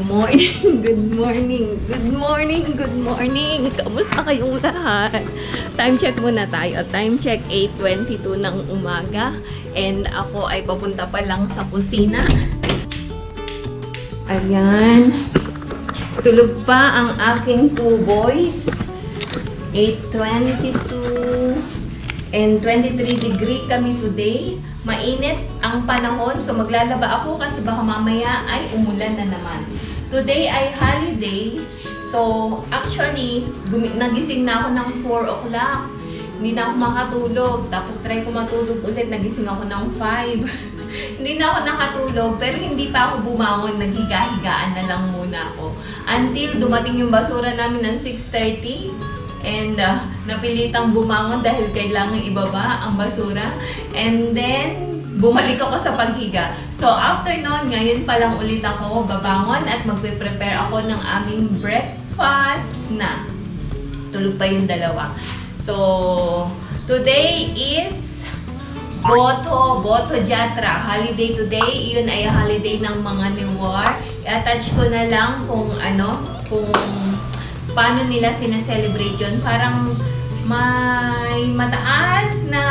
morning, good morning, good morning, good morning. Kamusta kayong lahat? Time check muna tayo. Time check 8:22 ng umaga. And ako ay papunta pa lang sa kusina. Ayan. Tulog pa ang aking two boys. 8:22 and 23 degree kami today. Mainit ang panahon, so maglalaba ako kasi baka mamaya ay umulan na naman. Today ay holiday, so actually, nagising na ako ng 4 o'clock. Hindi na ako makatulog, tapos try ko matulog ulit, nagising ako ng 5. Hindi na ako nakatulog, pero hindi pa ako bumangon, naghiga-higaan na lang muna ako. Until dumating yung basura namin ng 6:30. And napilitang bumangon dahil kailangan ibaba ang basura. And then, bumalik ako sa paghiga. So, after nun, ngayon pa lang ulit ako babangon at magpe-prepare ako ng aming breakfast na. Tulog pa yung dalawa. So, today is Boto Jatra. Holiday today. Yun ay holiday ng mga Newar. I-attach ko na lang kung paano nila sineselebrate yun. Parang may mataas na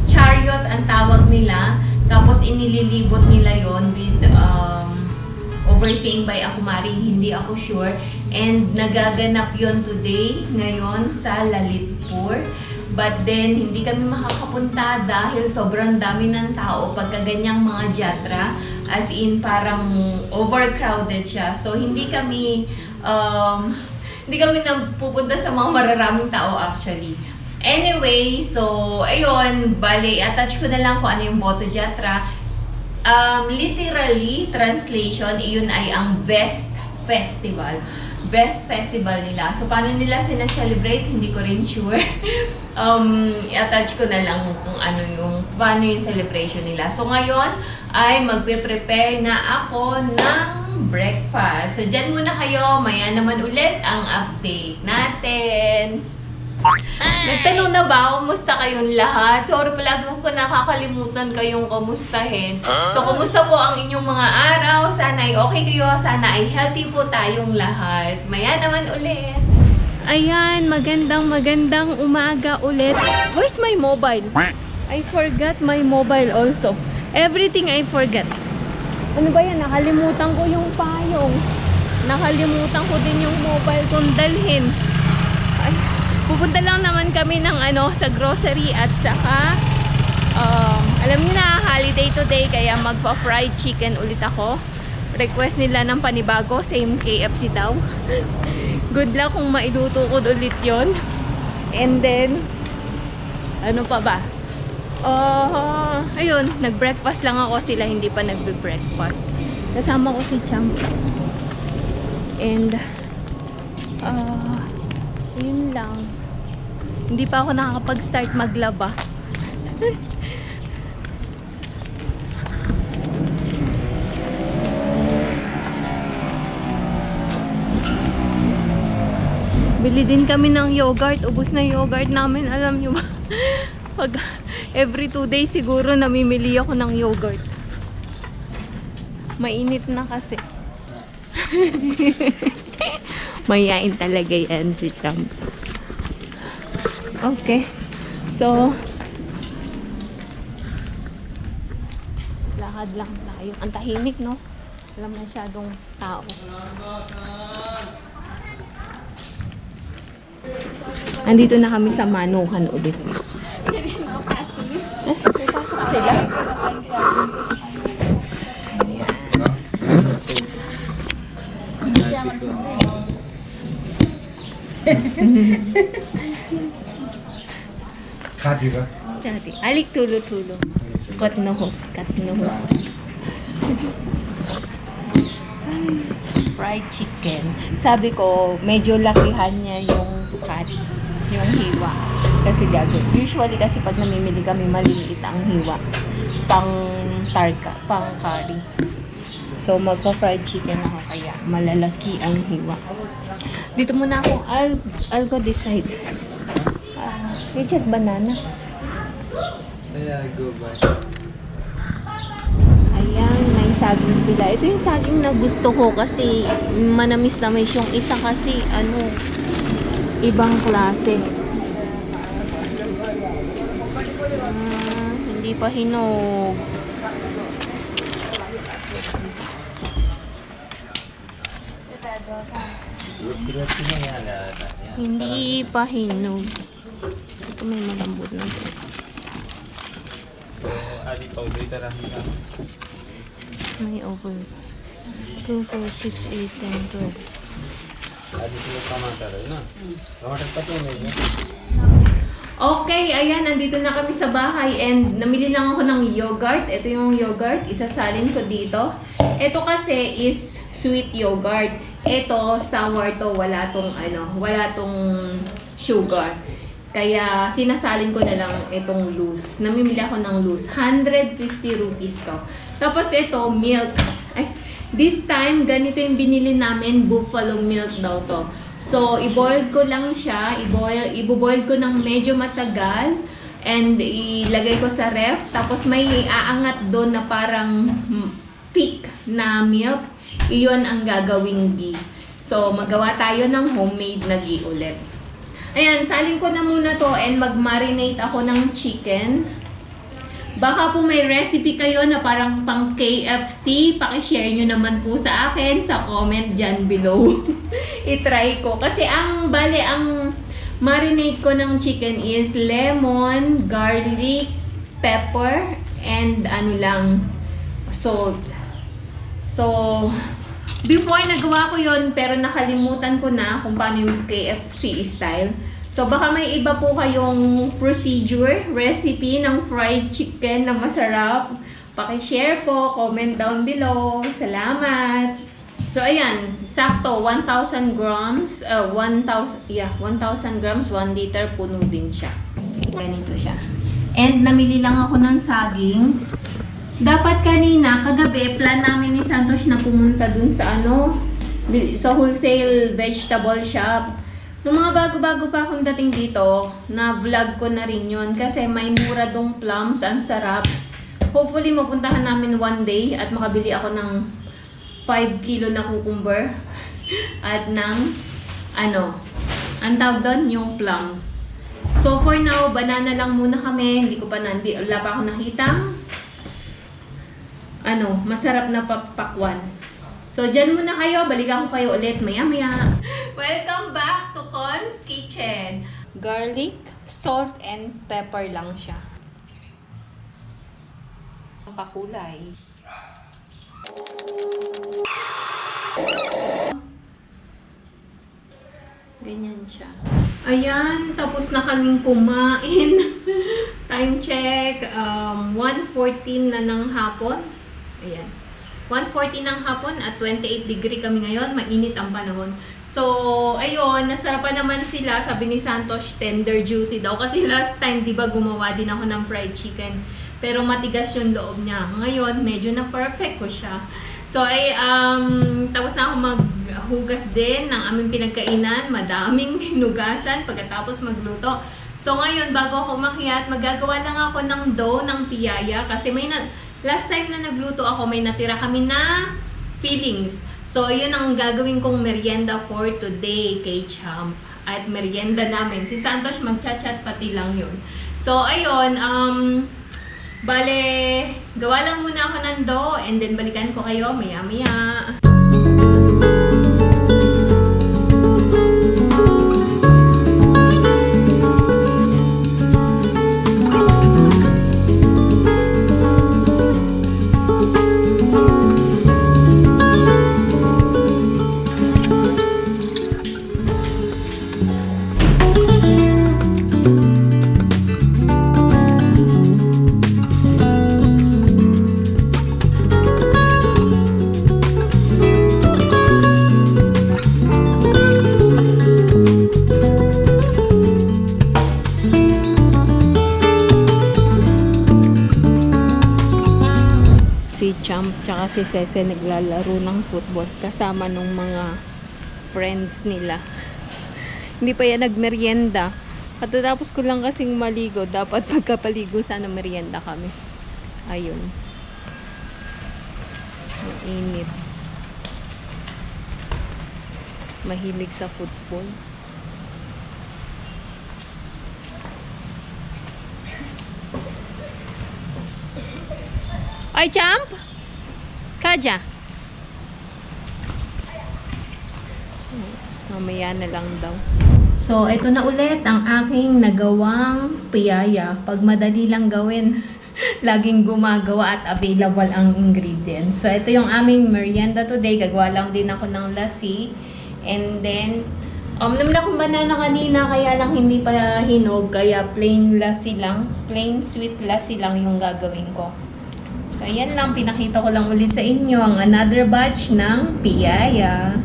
chariot ang tawag nila. Tapos inililibot nila yon with overseeing by a kumari. Hindi ako sure. And nagaganap yon today, ngayon sa Lalitpur. But then, hindi kami makakapunta dahil sobrang dami ng tao pagka ganyang mga jatra. As in, parang overcrowded siya. So, hindi kami napupunta sa mga mararaming tao actually. Anyway, so, ayun, bale, attach ko na lang kung ano yung Boto Jatra. Literally, translation, iyon ay ang Vest Festival. Best festival nila. So, paano nila sineselebrate? Hindi ko rin sure. I-attach ko na lang kung paano yung celebration nila. So, ngayon ay magpe-prepare na ako ng breakfast. So, dyan muna kayo. Maya naman ulit ang update natin. Nagtanong na ba? Kumusta kayong lahat? Sorry palagi ko nakakalimutan kayong kamustahin. So, kumusta po ang inyong mga araw? Sana ay okay kayo. Sana ay healthy po tayong lahat. Maya naman ulit. Ayan, magandang umaga ulit. Where's my mobile? I forgot my mobile also. Everything I forgot. Ano ba yan? Nakalimutan ko yung payong. Nakalimutan ko din yung mobile kong dalhin. Ay, pupunta lang naman kami ng sa grocery at saka alam niyo na, holiday today kaya magpa-fried chicken ulit ako. Request nila ng panibago, same KFC daw. Good luck kung mailuto ko ulit yon. And then ano pa ba? Ayun, nag-breakfast lang ako, sila hindi pa nagbe-breakfast. Kasama ko si Champ. And yun lang. Hindi pa ako nakakapag-start maglaba. Bili din kami ng yogurt. Ubus na yogurt namin. Alam nyo ba? Pag every 2 days siguro namimili ako ng yogurt. Mainit na kasi. Mayain talaga yan si Champ. Okay. So, lakad lang tayo. Ang tahimik, no? Walang masyadong tao. Andito na kami sa Manuhan ulit. Pasok sila. Chati ba? Chati. Alik tulo-tulo. Kat no hof. Fried chicken. Sabi ko, medyo lakihan niya yung cut, yung hiwa. Kasi gagawin. Usually kasi pag namimili kami, maliliit ang hiwa. Pang curry. So, magpa-fried chicken ako kaya malalaki ang hiwa. Dito muna ako, I'll go decide. Richard, banana. Yeah, go back. Ayan, may saging sila. Ito yung saging na gusto ko kasi manamis-namis. Yung isa kasi, ibang klase. Hindi pa hinog. Hindi pa hinog. Ito may malambot na ito. May over 2, 4, 6, 8, 10, 12. Okay, ayan, nandito na kami sa bahay and namili lang ako ng yogurt. Ito yung yogurt, isasalin ko dito. Ito kasi is sweet yogurt. Ito, sour to, wala tong sugar. Kaya sinasalin ko na lang itong loose. Namimili ako ng loose. 150 rupees to. Tapos ito, milk. Ay, this time, ganito yung binili namin, buffalo milk daw to. So, i-boil ko lang siya. I-boil ko ng medyo matagal. And ilagay ko sa ref. Tapos may aangat doon na parang thick na milk. Iyon ang gagawing ghee. So, magawa tayo ng homemade na ghee ulit. Ayan, salin ko na muna to and mag-marinate ako ng chicken. Baka po may recipe kayo na parang pang KFC, pakishare nyo naman po sa akin sa comment dyan below. I-try ko. Kasi ang marinate ko ng chicken is lemon, garlic, pepper, and salt. So, before nagawa ko yon pero nakalimutan ko na kung paano yung KFC style. So baka may iba po kayong procedure, recipe ng fried chicken na masarap. Paki-share po, comment down below. Salamat! So ayan, sakto 1,000 grams, 1,000 grams, 1 liter, puno din siya. Ganito siya. And namili lang ako ng saging. Dapat kanina, kagabi, plan namin ni Santos na pumunta dun sa sa wholesale vegetable shop. Nung mga bago-bago pa akong dating dito, na-vlog ko na rin yun kasi may mura dong plums, ang sarap. Hopefully, mapuntahan namin one day at makabili ako ng 5 kilo na cucumber at ng, ang tawag doon, yung plums. So, for now, banana lang muna kami. Wala pa ako nakitang masarap na pakwan. So, dyan muna kayo. Balikan ko kayo ulit maya-maya. Welcome back to Con's Kitchen. Garlic, salt, and pepper lang siya. Pakulay. Ganyan siya. Ayan, tapos na kaming kumain. Time check, 1:14 na ng hapon. Ayan. 1:40 ng hapon at 28 degree kami ngayon. Mainit ang panahon. So, ayun, nasarapan naman sila. Sabi ni Santos, tender juicy daw. Kasi last time, di ba, gumawa din ako ng fried chicken. Pero matigas yung loob niya. Ngayon, medyo na perfect ko siya. So, tapos na ako maghugas din ng aming pinagkainan. Madaming hinugasan pagkatapos magluto. So, ngayon, bago ako umakyat, magagawa lang ako ng dough ng piyaya. Kasi last time na nagluto ako, may natira kami na fillings. So, yun ang gagawin kong merienda for today kay Champ. At merienda namin. Si Santos magchat-chat pati lang yun. So, ayun, bale, gawa lang muna ako ng dough and then balikan ko kayo maya-maya. Champ tsaka si Sese naglalaro ng football kasama nung mga friends nila. Hindi pa yan nagmerienda. Katatapos ko lang kasing maligo. Dapat pagkapaligo sana merienda kami. Ayun. Mainit. Mahilig sa football. Ay, jump! Kaja! Mamaya na lang daw. So, ito na ulit ang aking nagawang piyaya. Pag madali lang gawin, laging gumagawa at available ang ingredients. So, ito yung aming merienda today. Gagawa lang din ako ng lassi. And then, naman akong banana kanina, kaya lang hindi pa hinog. Kaya plain lassi lang. Plain sweet lassi lang yung gagawin ko. So, ayan lang. Pinakita ko lang ulit sa inyo ang another batch ng piyaya.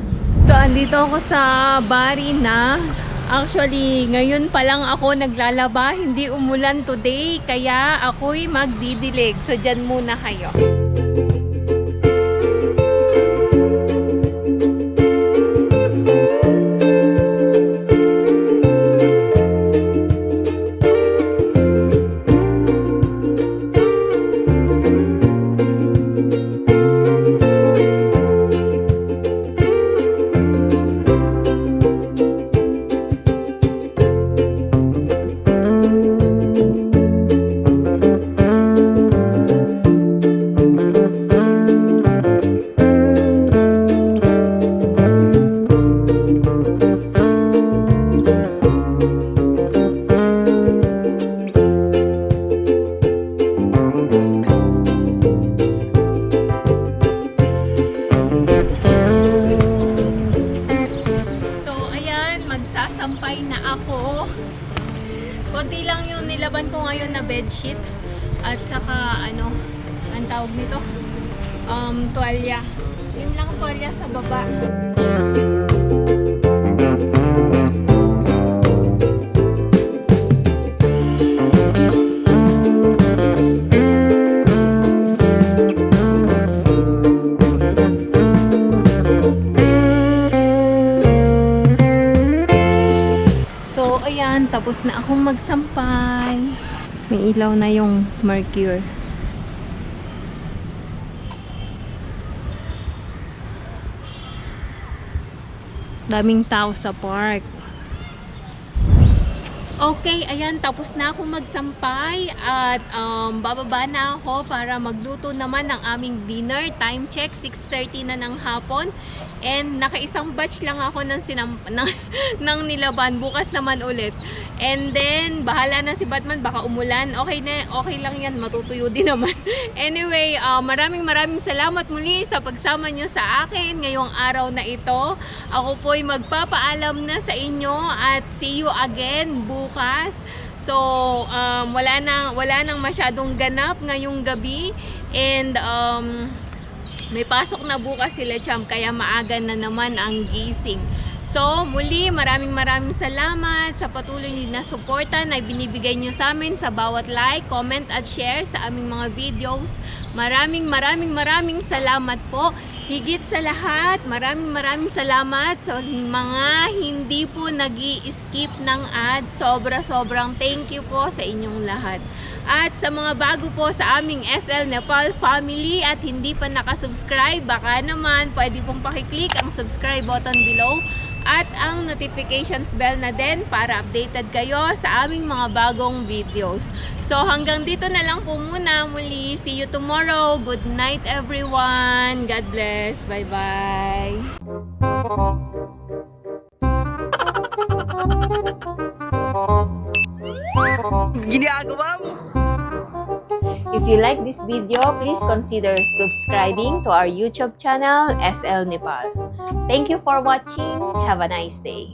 So, andito ako sa Bari na. Actually, ngayon pa lang ako naglalaba. Hindi umulan today. Kaya ako'y magdidilig. So, dyan muna kayo. Magsasampay na ako. Konti lang yung nilaban ko ngayon na bedsheet. At saka, ano, ang tawag nito? Tuwalya. Yun lang tuwalya sa baba. Ayan, tapos na akong magsampay. May ilaw na yung Mercure. Daming tao sa park. Okay, ayan, tapos na akong magsampay at bababa na ako para magluto naman ng aming dinner. Time check, 6:30 na ng hapon. And nakaisang batch lang ako ng nilaban. Bukas naman ulit. And then, bahala na si Batman. Baka umulan. Okay na, okay lang yan. Matutuyo din naman. Anyway, maraming salamat muli sa pagsama nyo sa akin ngayong araw na ito. Ako po'y magpapaalam na sa inyo at see you again bukas. So, wala nang masyadong ganap ngayong gabi. And, may pasok na bukas sila Champ, kaya maaga na naman ang gising. So, muli, maraming salamat sa patuloy na suporta na binibigay nyo sa amin sa bawat like, comment at share sa aming mga videos. Maraming salamat po. Higit sa lahat, maraming salamat sa mga hindi po nag-i-skip ng ads. Sobrang thank you po sa inyong lahat. At sa mga bago po sa aming SL Nepal family at hindi pa nakasubscribe, baka naman pwede pong pakiclick ang subscribe button below at ang notifications bell na din para updated kayo sa aming mga bagong videos. So hanggang dito na lang po muna. Muli, see you tomorrow. Good night everyone. God bless. Bye-bye. Ginagawa mo. If you like this video, please consider subscribing to our YouTube channel, SL Nepal. Thank you for watching. Have a nice day.